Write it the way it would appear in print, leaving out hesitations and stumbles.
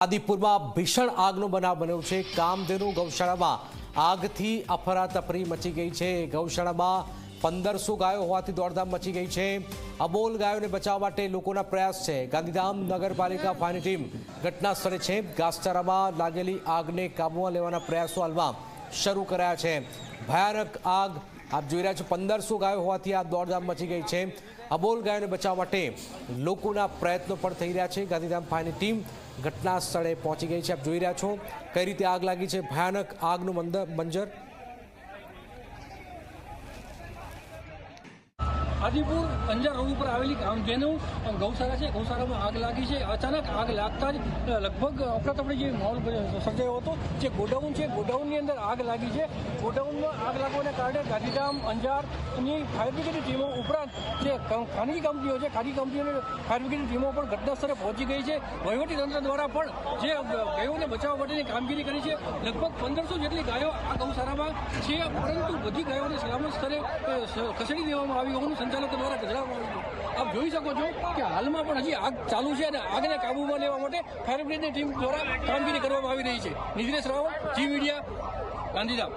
આદિપુરમાં ભીષણ આગનો બનાવ બન્યો છે। કામધેનુ ગૌશાળામાં આગથી અફરાતફરી મચી ગઈ છે। ગૌશાળામાં 1500 ગાયો હોવાથી દોડધામ મચી ગઈ છે। અબોલ ગાયોને બચાવવા માટે લોકોના પ્રયાસ છે। ગાંધીધામ નગરપાલિકા ફાયરની ટીમ ઘટના સ્થળે છે। ઘાસચારામાં લાગેલી આગને કાબૂમાં લેવાના પ્રયાસો હાલમાં શરૂ કરાયા છે। ભયાનક આગ આપ જોઈ રહ્યા છો। 1500 ગાયો હોવાથી આ દોડધામ મચી ગઈ છે। અબોલ ગાયોને બચાવવા માટે લોકોના પ્રયત્નો પણ થઈ રહ્યા છે। ગાંધીધામ ફાયરની ટીમ ઘટના સ્થળે પહોંચી ગઈ છે। આપ જોઈ રહ્યા છો કઈ રીતે આગ લાગી છે। ભયાનક આગનું મંજર। આદિપુર અંજાર રોડ ઉપર આવેલી કામધેનુ ગૌશાળા છે। ગૌશાળામાં આગ લાગી છે। અચાનક આગ લાગતા જ લગભગ અફરાતફરી જે માહોલ સર્જાયો હતો। જે ગોડાઉન છે, ગોડાઉનની અંદર આગ લાગી છે। ગોડાઉનમાં આગ લાગવાને કારણે ગાંધીધામ અંજારની ફાયર બ્રિગેડની ટીમો ઉપરાંત જે ખાનગી કંપનીઓ છે, ખાનગી કંપનીઓની ફાયર બ્રિગેડની ટીમો પણ ઘટના સ્થળે પહોંચી ગઈ છે। વહીવટીતંત્ર દ્વારા પણ જે ગાયોને બચાવવા માટેની કામગીરી કરી છે। લગભગ 1500 જેટલી ગાયો આ ગૌશાળામાં છે, પરંતુ બધી ગાયોને સલામત સ્થળે ખસેડી દેવામાં આવી હોવાનું સંચાલકો દ્વારા જણાવવામાં આવ્યું છે। આપ જોઈ શકો છો કે હાલમાં પણ હજી આગ ચાલુ છે અને આગને કાબૂમાં લેવા માટે ફાયર બ્રિગેડની ટીમ દ્વારા કામગીરી કરવામાં આવી રહી છે। નિધિરેશ રાવલ, જી મીડિયા, ગાંધીધામ।